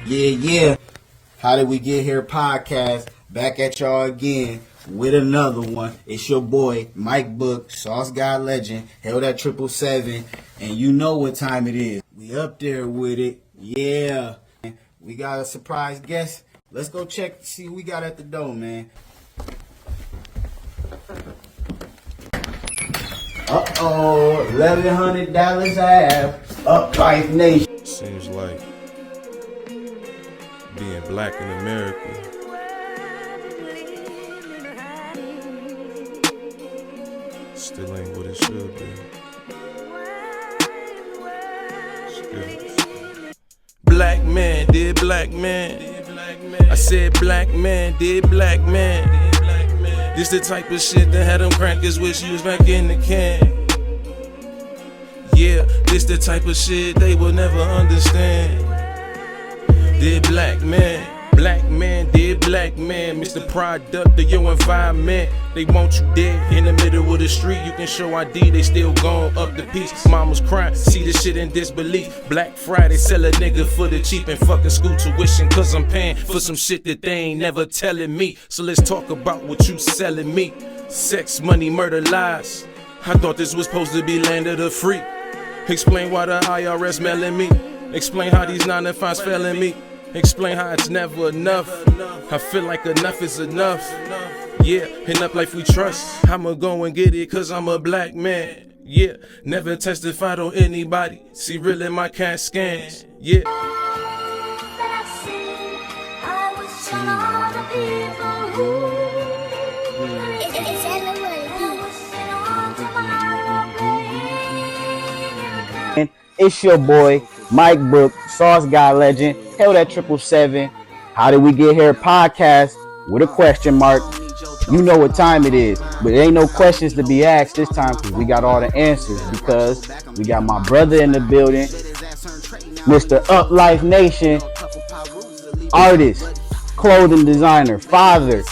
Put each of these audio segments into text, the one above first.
Yeah. How Did We Get Here podcast. Back at y'all again with another one. It's your boy, Mike Book, Sauce God Legend, held at 777. And you know what time it is. We up there with it. Yeah. We got a surprise guest. Let's go check to see who we got at the door, man. Uh-oh, 1100 Dallas Ave, Uplife Nation. Seems like being black in America still ain't what it should be. Black man, did black man. I said black man, did black man. This the type of shit that had them crackers wish you was back in the can. Yeah, this the type of shit they will never understand. Did black man, did black man. Mr. Product of your environment. They want you dead in the middle of the street. You can show ID, they still going up the piece. Mama's crying, see the shit in disbelief. Black Friday, sell a nigga for the cheap and fucking school tuition. Cause I'm paying for some shit that they ain't never telling me. So let's talk about what you selling me. Sex, money, murder, lies. I thought this was supposed to be land of the free. Explain why the IRS mailing me. Explain how these 9 to 5s failing me. Explain how it's never enough. I feel like enough is enough. Yeah, in up life we trust. I'ma go and get it cause I'm a black man. Yeah, never testified on anybody. See real in my CAT scans. Yeah. It's your boy, Mike Book, Sauce God Legend, held at 777. How Did We Get Here podcast with a question mark. You know what time it is, but there ain't no questions to be asked this time because we got all the answers because we got my brother in the building, Mr. Uplife Nation, artist, clothing designer, father,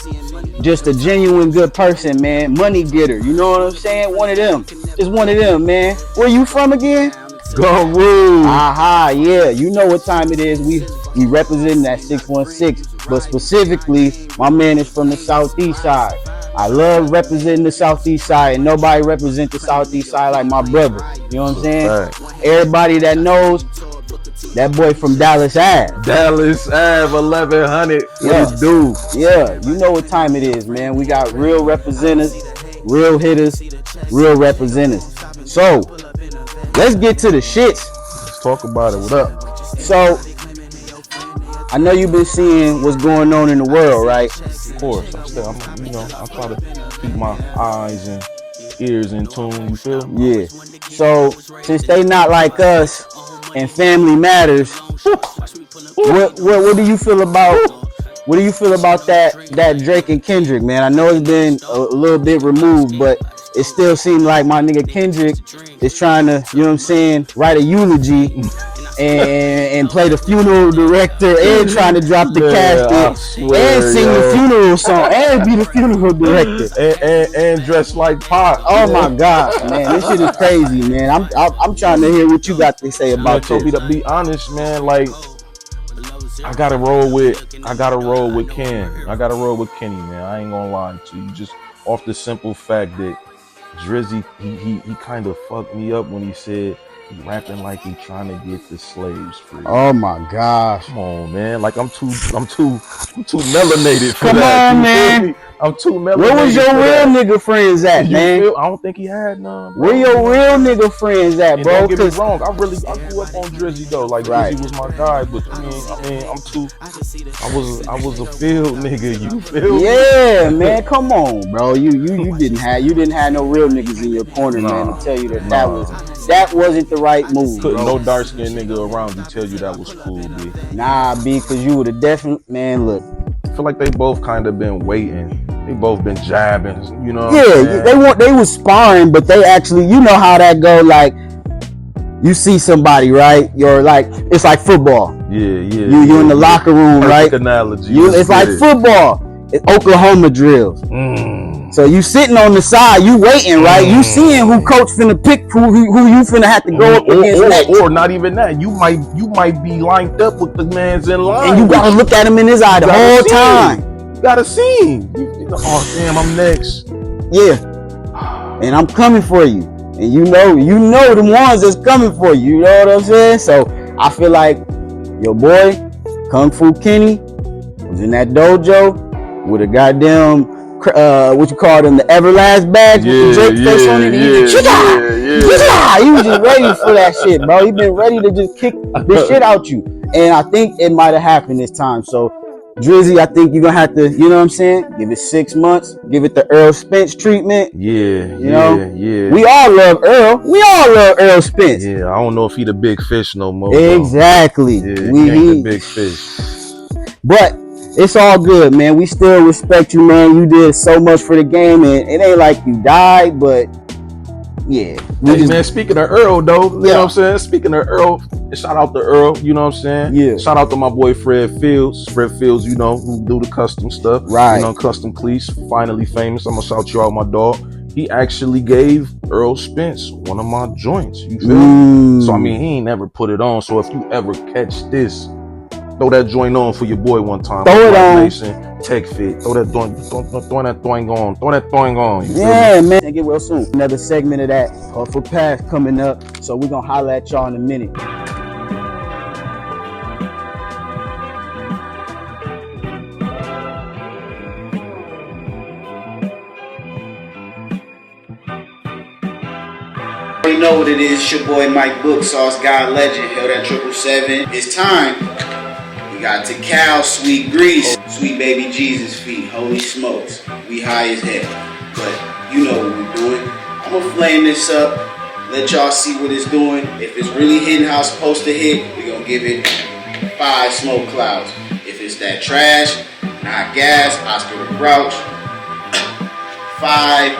just a genuine good person, man, money getter, you know what I'm saying? One of them, just one of them, man. Where you from again? Go woo! Aha, yeah, you know what time it is. We representing that 616, but specifically, my man is from the Southeast side. I love representing the Southeast side, and nobody represents the Southeast side like my brother. You know what I'm saying? Right. Everybody that knows, that boy from Dallas Ave. Dallas Ave, 1100. Yeah. What it do? Yeah, you know what time it is, man. We got real representatives, real hitters, real representatives. So, let's get to the shits. Let's talk about it. What up? So, I know you've been seeing what's going on in the world, right? Of course. I try to keep my eyes and ears in tune. You feel me? Yeah. So, since they not like us and family matters, what do you feel about? What do you feel about that Drake and Kendrick, man? I know it's been a little bit removed, but it still seems like my nigga Kendrick is trying to, you know what I'm saying, write a eulogy and play the funeral director and trying to drop the casket and sing the funeral song and be the funeral director and dress like Pac. Oh my gosh, man, this shit is crazy, man. I'm trying to hear what you got to say about this. Toby, to be honest, man, like I gotta roll with Ken. I gotta roll with Kenny, man. I ain't gonna lie to you. Just off the simple fact that Drizzy, he kind of fucked me up when he said he rapping like he trying to get the slaves free. Oh my gosh! Come on, man. Like I'm too melanated for Come that. on, man. I'm too melanated. Where was your real nigga friends at, man? I don't think he had none. Bro. Where your real nigga friends at, bro? Don't get me wrong. I grew up on Drizzy though. Like Drizzy was my guy, but I mean, I was a field nigga. You feel me? Yeah, man. Come on, bro. You didn't have no real niggas in your corner, man, to tell you that wasn't the right move. Put no dark skinned nigga around to tell you that was cool, B. Nah, B, because you would have definitely, man. Look, I feel like they both kind of been waiting. They both been jabbing, you know. Yeah, they was sparring, but they actually, you know how that go. Like, you see somebody, right? You're like, it's like football. Yeah. You in the locker room, Perfect right? Analogy. It's like football. It's Oklahoma drills. So you sitting on the side, you waiting, right? You seeing who coach finna pick, who you finna have to go up against next. Or not even that. You might be lined up with the man's in line, and you gotta look at him in his eye the whole time. You gotta see him. Oh damn, I'm next. Yeah, and I'm coming for you, and you know the ones that's coming for you. You know what I'm saying? So I feel like your boy Kung Fu Kenny was in that dojo with a goddamn what you call them, the Everlast badge with the Drake face on it. He was just ready for that shit, bro. He been ready to just kick this shit out you. And I think it might have happened this time. So Drizzy, I think you're gonna have to, you know what I'm saying? Give it 6 months, give it the Earl Spence treatment. Yeah. We all love Earl Spence. Yeah, I don't know if he the big fish no more. Exactly. Yeah, he ain't the big fish. But it's all good, man. We still respect you, man. You did so much for the game, and it ain't like you died, but yeah. Man, speaking of Earl, though, you know what I'm saying? Speaking of Earl, shout out to Earl, you know what I'm saying? Yeah. Shout out to my boy Fred Fields. Fred Fields, you know, who do the custom stuff. Right. You know, custom cleats, finally famous. I'm gonna shout you out, my dog. He actually gave Earl Spence one of my joints. You feel me? So, I mean, he ain't never put it on. So, if you ever catch this, throw that joint on for your boy one time. Throw it on. Tech fit. Throw that thing on. Throw that thing on. Yeah, man. Get well soon. Another segment of that for Pass coming up. So we're gonna holler at y'all in a minute. You know what it is. It's your boy Mike Book, Sauce God Legend. Held at 777. It's time. We got Cal, Sweet Grease, Sweet Baby Jesus feet. Holy smokes, we high as hell. But you know what we're doing. I'm gonna flame this up, let y'all see what it's doing. If it's really hitting how it's supposed to hit, we're gonna give it 5 smoke clouds. If it's that trash, not gas, Oscar the Grouch, 5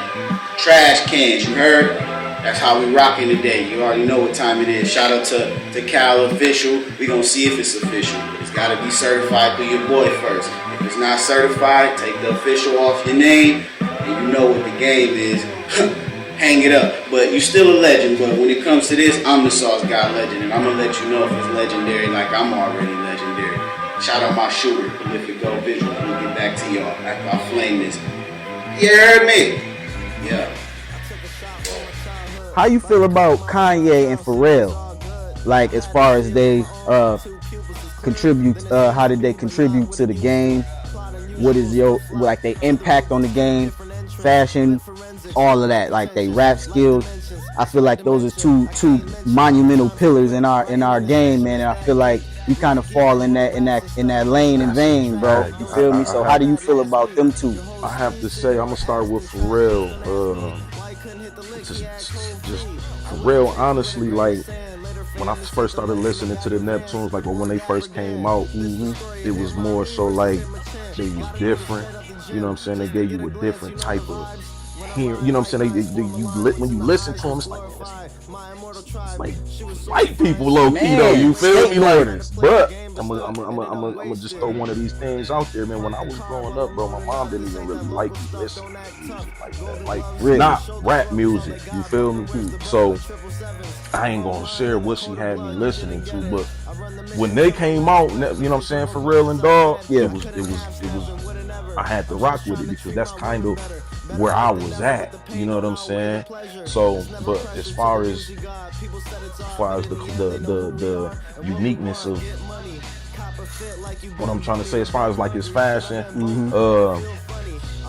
trash cans. You heard? That's how we rocking today. You already know what time it is. Shout out to Cal Official. We gonna see if it's official. It's gotta be certified through your boy first. If it's not certified, take the official off your name, and you know what the game is. Hang it up. But you still a legend. But when it comes to this, I'm the Sauce God Legend, and I'm gonna let you know if it's legendary, like I'm already legendary. Shout out my shooter, Prolific Go Visual. We'll get back to y'all after I flame this. You heard me? Yeah. How you feel about Kanye and Pharrell? Like, as far as they contribute, how did they contribute to the game? What is your, like, they impact on the game, fashion, all of that, like they rap skills? I feel like those are two monumental pillars in our game, man. And I feel like you kind of fall in that lane and vein, bro. You feel me? So how do you feel about them two? I have to say, I'm gonna start with Pharrell. Just Pharrell, honestly, like when I first started listening to the Neptunes, like when they first came out, it was more so like they was different. You know what I'm saying? They gave you a different type of hearing. You know what I'm saying? When you listen to them, it's like white people low key though. You feel me? Like, but I'm gonna just throw one of these things out there, man. When I was growing up, bro, my mom didn't even really like me listening to music like that, like really? Not rap music. You feel me? So I ain't gonna share what she had me listening to, but when they came out, you know what I'm saying, Pharrell and Dog, it was. I had to rock with it because that's kind of where I was at, you know what I'm saying? So, but as far as the uniqueness of what I'm trying to say, as far as like his fashion,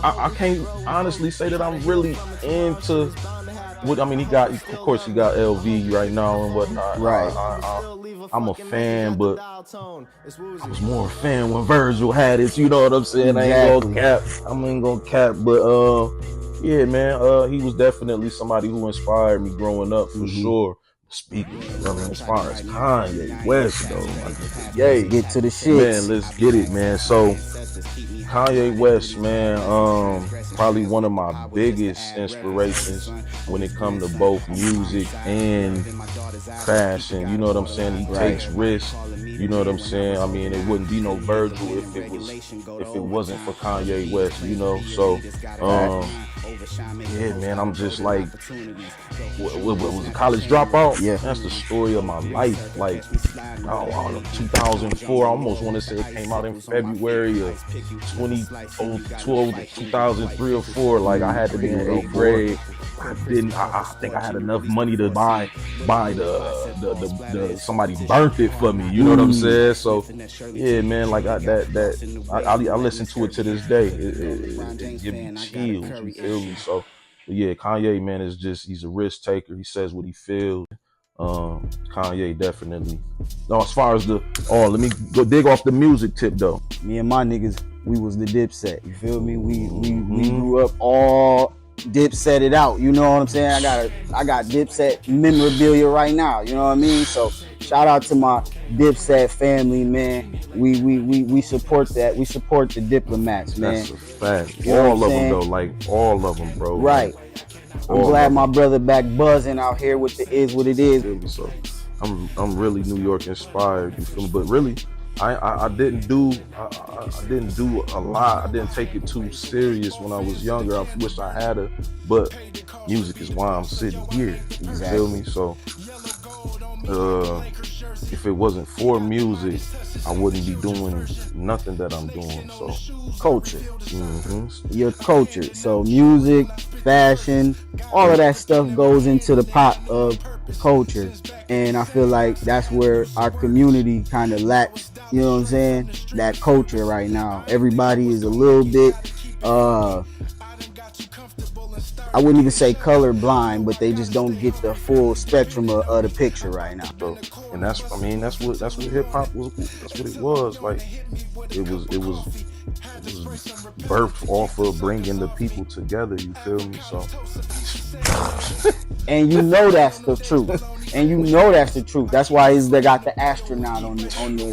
I can't honestly say that I'm really into what, I mean, he got LV right now and whatnot. Right. I'm a fan, but I was more a fan when Virgil had it. You know what I'm saying? Exactly. I ain't gonna cap, but yeah, man. He was definitely somebody who inspired me growing up for sure. Speaking, I mean, as far as Kanye West though, like, yay, Get to the shits. man, let's get it, man. So Kanye West, man, probably one of my biggest inspirations when it comes to both music and fashion. You know what I'm saying? He takes risks. You know what I'm saying? I mean, it wouldn't be no Virgil if it wasn't for Kanye West. You know, so yeah, man, I'm just like, what was a college dropout? Yeah, that's the story of my life. Like, I don't know, 2004. I almost want to say it came out in February of 2003 or 4. Like, I had to be in 8th grade. I think I had enough money to buy the somebody burnt it for me. You know what I'm saying? So yeah, man, like I listen to it to this day. It gives me chills. You feel me? So yeah, Kanye, man, is just, he's a risk taker. He says what he feels. Kanye definitely. No, as far as let me go dig off the music tip though. Me and my niggas, we was the Dipset. You feel me? We grew up all Dipset it out. You know what I'm saying? I got Dipset memorabilia right now. You know what I mean? So shout out to my Dipset family, man. We support that. We support the Diplomats, man. That's a fact. You all of them though, like all of them, bro. Right. I'm glad my brother back buzzing out here with the Is What It Is. So I'm really New York inspired. You feel me? But really, I didn't do a lot. I didn't take it too serious when I was younger. I wish I had it, but music is why I'm sitting here. You feel me? So if it wasn't for music, I wouldn't be doing nothing that I'm doing. So culture, your culture. So music, fashion, all of that stuff goes into the pot of culture, and I feel like that's where our community kind of lacks. You know what I'm saying? That culture right now. Everybody is a little bit I wouldn't even say color blind, but they just don't get the full spectrum of the picture right now. So, and that's what hip hop was. That's what it was. Like it was birthed off of bringing the people together. You feel me? So, and you know that's the truth. And you know that's the truth. That's why they got the astronaut on the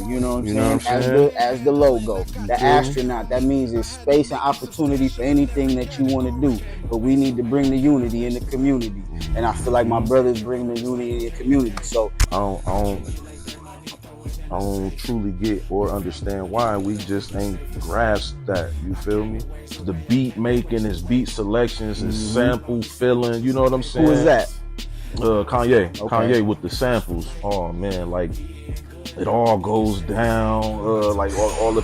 you know what I'm saying? As the logo. The astronaut. That means there's space and opportunity for anything that you want to do. But we need to bring the unity in the community. And I feel like my brothers bring the unity in the community. So I don't truly get or understand why we just ain't grasped that. You feel me? The beat making, his beat selections, his sample filling. You know what I'm saying? Who is that? Kanye. Okay. Kanye with the samples. Oh man, like it all goes down. Like all of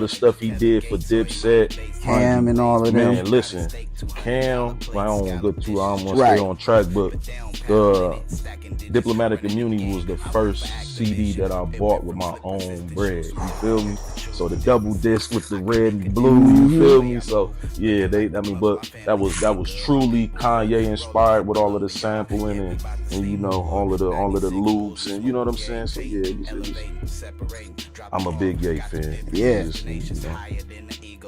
the stuff he did for Dipset, Cam, and all of them. Man, listen, Cam. I don't want to go too. I don't want to stay on track, but the Diplomatic Immunity was the first CD that I bought with my own bread. You feel me? So the double disc with the red and blue. You feel me? So yeah, but that was truly Kanye inspired with all of the sampling and you know all of the loops and you know what I'm saying. So yeah, it was, I'm a big Ye fan. Yeah. You know.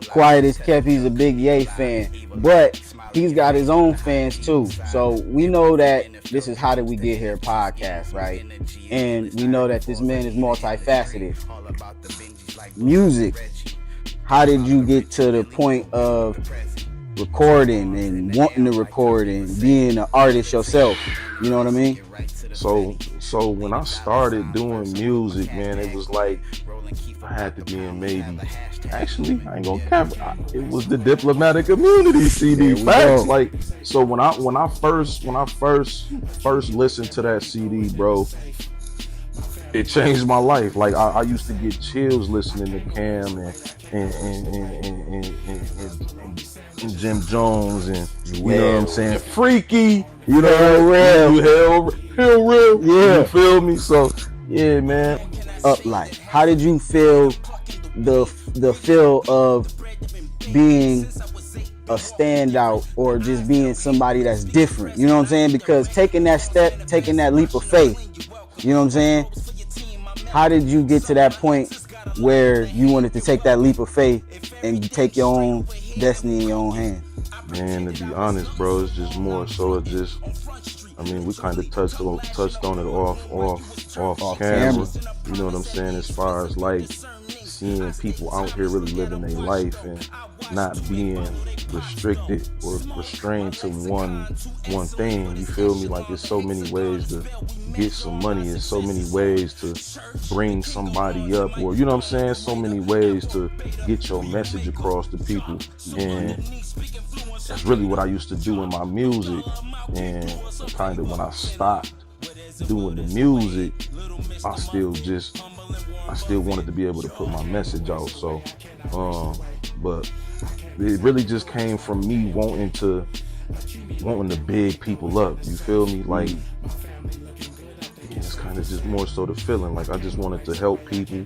Quiet as kept, he's a big Ye fan, but he's got his own fans too. So we know that this is How Did We Get Here podcast, right? And we know that this man is multifaceted. Music, how did you get to the point of recording and wanting to record and being an artist yourself? You know what I mean? So when I started doing music, man, it was like I had to be in maybe. Actually, I ain't gonna cap. It was the Diplomatic Immunity CD. Facts. Like so when I first listened to that CD, bro, it changed my life. Like I used to get chills listening to Cam and Jim Jones and you know what I'm saying, Freaky. You know, hell real. Yeah, you feel me? So yeah, man. Uplife. How did you feel the feel of being a standout or just being somebody that's different? You know what I'm saying? Because taking that step, taking that leap of faith, you know what I'm saying? How did you get to that point where you wanted to take that leap of faith and take your own destiny in your own hands? Man, to be honest, bro, it's just more so it's just I mean, we kind of touched on it off camera. You know what I'm saying? As far as like seeing people out here really living their life and not being restricted or restrained to one thing. You feel me? Like there's so many ways to get some money. There's so many ways to bring somebody up, or you know what I'm saying? So many ways to get your message across to people, and that's really what I used to do in my music. And kind of when I stopped doing the music, I still wanted to be able to put my message out. So, but it really just came from me wanting to big people up. You feel me? Like, it's kind of just more so the feeling. Like I just wanted to help people.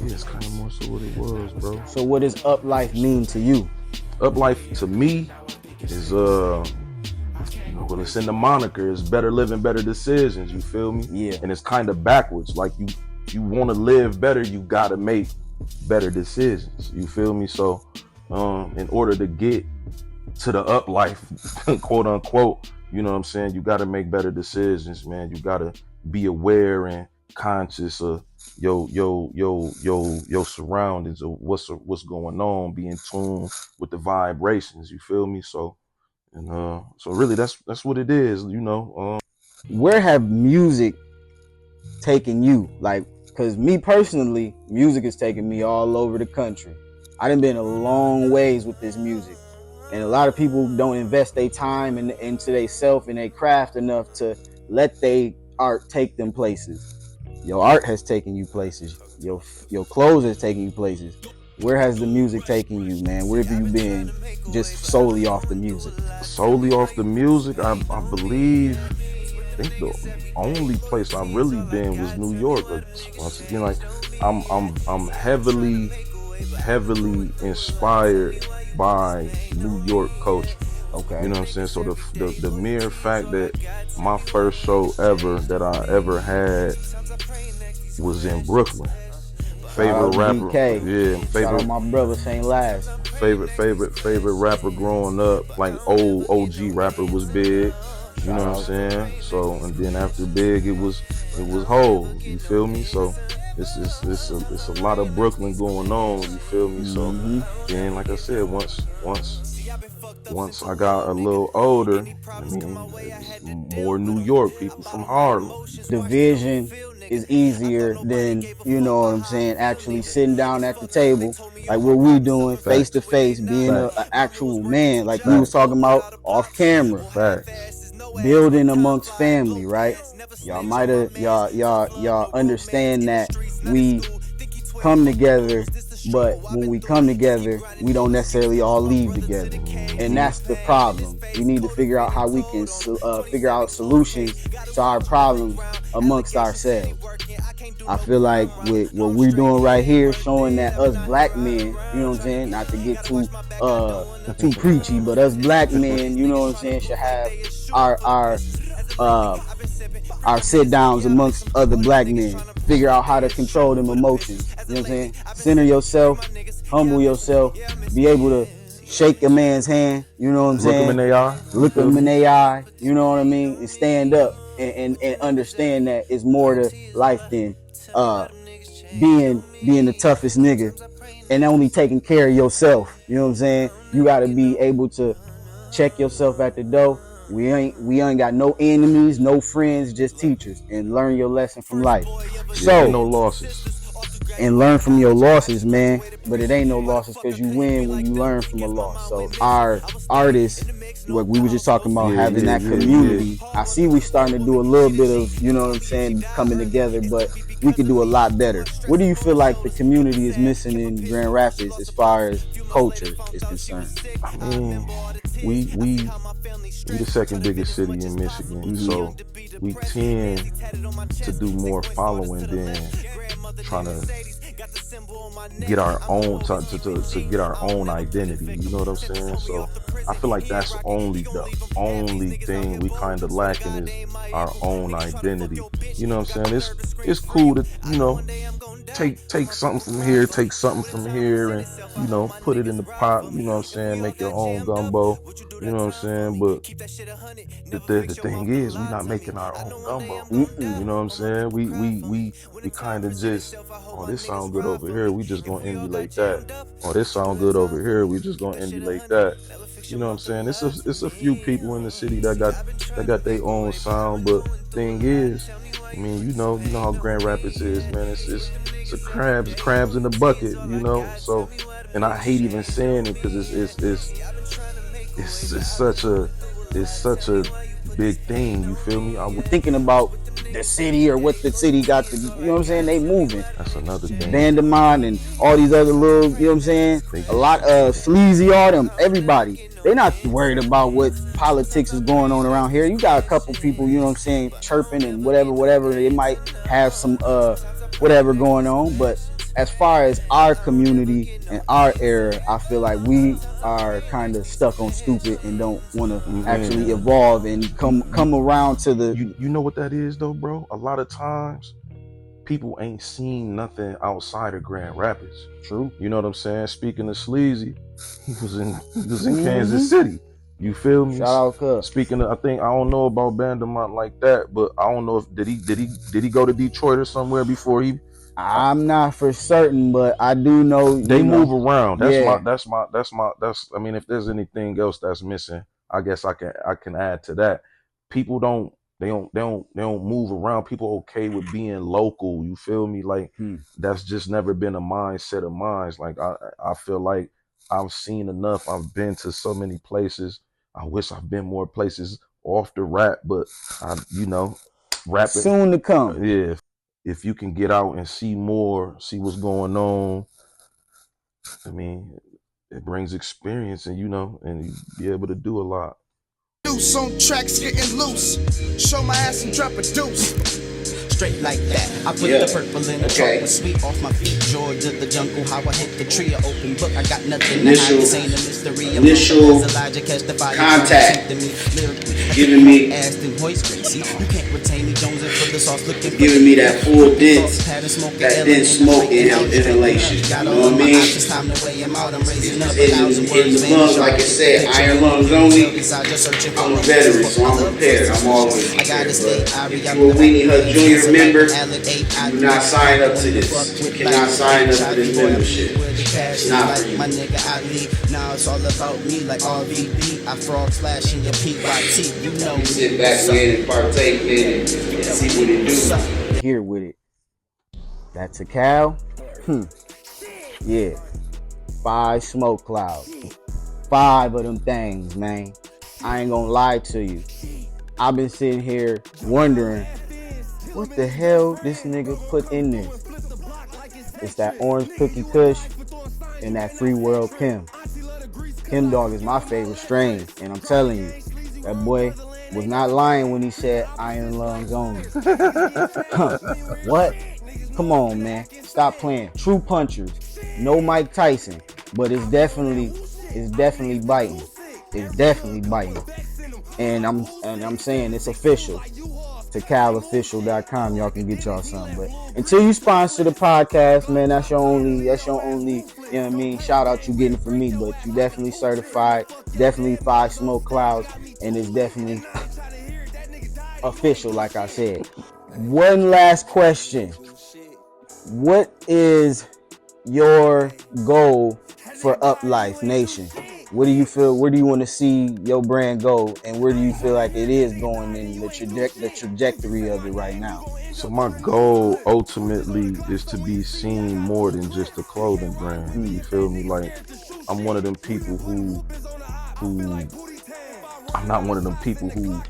It's kind of more so what it was, bro. So what does Uplife mean to you? Uplife to me is well, it's in the moniker. It's better living, better decisions. You feel me? Yeah. And it's kind of backwards. Like you want to live better, you gotta make better decisions. You feel me? So, in order to get to the Uplife, quote unquote, you know what I'm saying? You gotta make better decisions, man. You gotta be aware and conscious of your surroundings, of what's going on. Be in tune with the vibrations. You feel me? So. And so really that's what it is, you know. Where have music taken you? Like, cause me personally, music has taken me all over the country. I done been a long ways with this music. And a lot of people don't invest their time into their self and their craft enough to let their art take them places. Your art has taken you places. Your clothes has taken you places. Where has the music taken you, man? Where have you been just solely off the music? Solely off the music, I think the only place I've really been was New York. Once again, like I'm heavily inspired by New York culture. Okay. You know what I'm saying? So the mere fact that my first show ever that I ever had was in Brooklyn. Favorite rapper, BK. Yeah. Favorite. Shout out my brother St. Last. Favorite rapper growing up, like old OG rapper was Big. You know what I'm saying? So and then after Big, it was Hov. You feel me? So it's a lot of Brooklyn going on. You feel me? So then, like I said, once I got a little older, I mean, it was more New York people from Harlem. Division is easier than, you know what I'm saying, actually sitting down at the table like what we doing, face to face, being an actual man, like we was talking about off camera. Building amongst family, right? Y'all might have y'all understand that we come together, but when we come together, we don't necessarily all leave together, and that's the problem. We need to figure out how we can figure out solutions to our problems amongst ourselves. I feel like with what we're doing right here, showing that us black men, you know what I'm saying, not to get too preachy, but us black men, you know what I'm saying, should have our sit downs amongst other black men. Figure out how to control them emotions. You know what I'm saying? Center yourself, humble yourself, be able to shake a man's hand, you know what I'm saying? Look them in their eye. Look them in their eye, you know what I mean? And stand up and understand that it's more to life than being the toughest nigga and only taking care of yourself. You know what I'm saying? You gotta be able to check yourself at the door. We ain't got no enemies, no friends, just teachers, and learn your lesson from life. So no losses. And learn from your losses, man. But it ain't no losses because you win when you learn from a loss. So our artists, like we were just talking about, having that community. I see we starting to do a little bit of, you know what I'm saying, coming together, but we could do a lot better. What do you feel like the community is missing in Grand Rapids as far as culture is concerned? I mean, we the second biggest city in Michigan, so we tend to do more following than trying to get our own to get our own identity. You know what I'm saying? So I feel like that's the only thing we kind of lacking is our own identity. You know what I'm saying? It's cool to, you know, take something from here, take something from here, and you know, put it in the pot. You know what I'm saying? Make your own gumbo. You know what I'm saying? But the thing is, we're not making our own gumbo. You know what I'm saying? We kind of just, oh, this sound good over here, we just gonna emulate that. Oh, this sound good over here, we just gonna emulate that. You know what I'm saying? It's a few people in the city that got their own sound, but thing is, I mean, you know how Grand Rapids is, man. It's a crabs in the bucket, you know. So, and I hate even saying it because it's such a big thing. You feel me? I'm thinking about the city or what the city got to, you know what I'm saying? They moving. That's another thing. Vandermont and all these other little, you know what I'm saying? A lot of Sleazy, all them, everybody. They're not worried about what politics is going on around here. You got a couple people, you know what I'm saying, chirping and whatever. They might have some whatever going on, but as far as our community and our era, I feel like we are kind of stuck on stupid and don't want to actually evolve and come around to the. You know what that is though, bro? A lot of times, people ain't seen nothing outside of Grand Rapids. True. You know what I'm saying? Speaking of Sleazy, he was in Kansas City. You feel me? Shout out, cuz. Speaking of, I don't know about Vandermont like that, but I don't know if did he go to Detroit or somewhere before he. I'm not for certain, but I do know they move around. That's yeah. I mean, if there's anything else that's missing, I guess I can add to that. People don't move around. People okay with being local. You feel me? Like that's just never been a mindset of mine. Like I feel like I've seen enough. I've been to so many places. I wish I've been more places off the rap, but rapping soon to come. Yeah. If you can get out and see more, see what's going on, I mean, it brings experience, and and you be able to do a lot. Loose on tracks, getting loose. Show my ass and drop a deuce. Straight like that. I put the purple in the chocolate sweet off my feet. George of the jungle, how I hit the tree. An open book, I got nothing to hide. This ain't a mystery. Initial contact. Giving me giving me that full dense, that dense smoke inhalation. You know what I mean? In the lungs, like I said, iron lungs only. I'm a veteran, so I'm prepared. I'm always prepared. But if you're a Whitney Hud Jr. member, do not sign up to this. You cannot sign up to this membership. It's not for you. My nigga Ali, now it's all about me like RVP. I frog slash in your PYT. You know, sit back, man, and partake, man, and see what it do. Here with it. That's a cow. Yeah. 5 smoke clouds. 5 of them things, man. I ain't gonna lie to you. I've been sitting here wondering what the hell this nigga put in this. It's that orange cookie kush and that free world Kim. Kim dog is my favorite strain, and I'm telling you, that boy was not lying when he said iron lungs only. What? Come on, man. Stop playing. True punchers. No Mike Tyson, but it's definitely biting. It's definitely biting. And I'm saying it's official. To calofficial.com, y'all can get y'all something. But until you sponsor the podcast, man, that's your only, you know what I mean, shout out you getting from me. But you definitely certified, definitely 5 smoke clouds, and it's definitely official, like I said. One last question. What is your goal for Uplife Nation? What do you feel? Where do you want to see your brand go, and where do you feel like it is going in the trajectory of it right now? So my goal ultimately is to be seen more than just a clothing brand. You feel me? Like I'm one of them people who I'm not one of them people who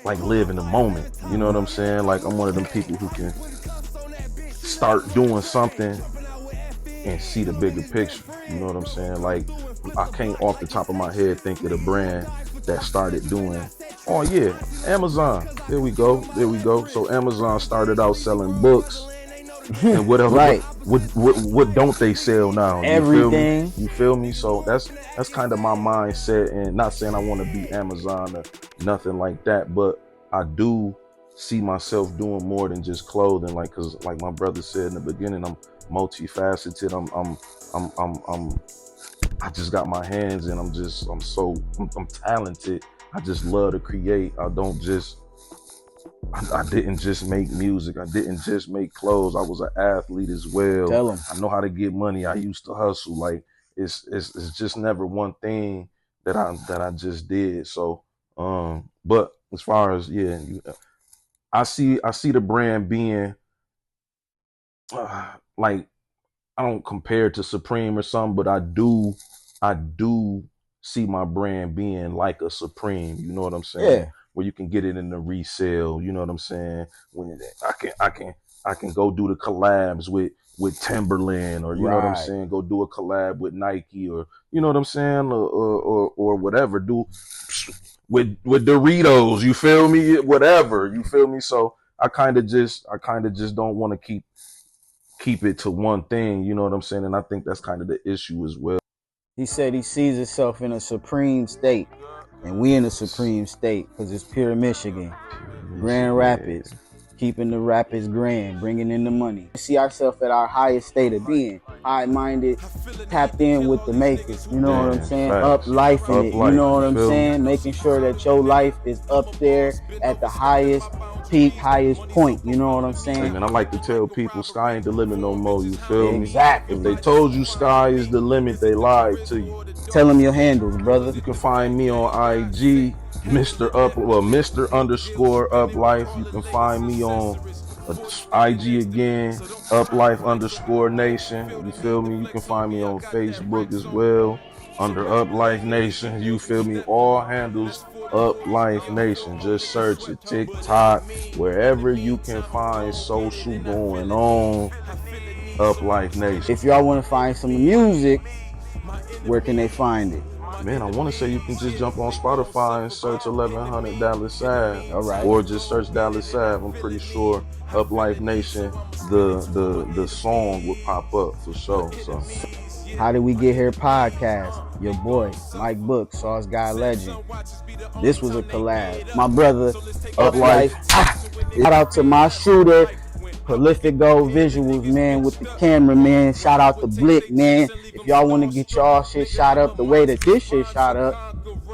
like live in the moment. You know what I'm saying? Like I'm one of them people who can start doing something and see the bigger picture. You know what I'm saying? Like I can't off the top of my head think of the brand that started doing, oh yeah, Amazon. There we go. So Amazon started out selling books and whatever. Right. What don't they sell now? Everything. You feel me? So that's kind of my mindset, and not saying I want to be Amazon or nothing like that, but I do see myself doing more than just clothing. Like, cause like my brother said in the beginning, I'm multifaceted. I just got my hands in. I'm talented. I just love to create. I didn't just make music. I didn't just make clothes. I was an athlete as well. Tell 'em. I know how to get money. I used to hustle. Like it's just never one thing that I just did. So, but as far as I see the brand being like, I don't compare it to Supreme or something, but I do see my brand being like a Supreme. You know what I'm saying? Yeah. Where you can get it in the resale. You know what I'm saying? When I can go do the collabs with Timberland, or you know what I'm saying? Go do a collab with Nike, or you know what I'm saying, or whatever. Do with Doritos. You feel me? Whatever. You feel me? So I kind of just don't want to keep it to one thing. You know what I'm saying? And I think that's kind of the issue as well. He said he sees himself in a supreme state, and we in a supreme state because it's pure Michigan. Grand Rapids, keeping the Rapids grand, bringing in the money. We see ourselves at our highest state of being, high-minded, tapped in with the makers. You know what I'm saying? Up life in it. You know what I'm saying? Making sure that your life is up there at the highest peak, highest point. You know what I'm saying? Hey man, I like to tell people sky ain't the limit no more. You feel me? Exactly. If they told you sky is the limit, they lied to you. Tell them your handles, brother. You can find me on IG, Mr._Uplife. You can find me on IG again, Uplife_Nation. You feel me? You can find me on Facebook as well, under Uplife Nation. You feel me? All handles Uplife Nation. Just search it. TikTok, wherever you can find social going on, Uplife Nation. If y'all want to find some music, where can they find it? Man, I want to say you can just jump on Spotify and search 1100 Dallas Ave. All right. Or just search Dallas Ave. I'm pretty sure Uplife Nation, the song would pop up for sure. So, How Did We Get Here podcast. Your boy, Mike Book, Sauce Guy Legend. This was a collab. My brother, Uplife. Shout out to my shooter, Prolific Gold Visuals, man, with the camera, man. Shout out to Blick, man. If y'all want to get y'all shit shot up the way that this shit shot up,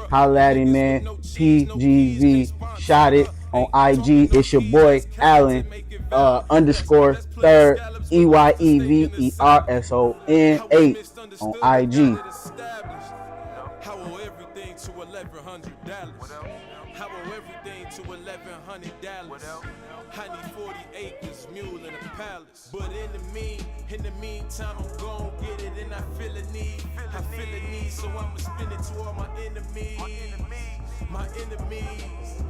holla at him, man. PGV shot it on IG. It's your boy, Allen, _3 EYEVERSON8 on IG. How owe everything to $1,100? How owe everything to $1,100? I need 40 acres, mule, and a palace. But in the meantime, I'm gon' get it, and I feel a need. So I'ma spend it to all my enemies.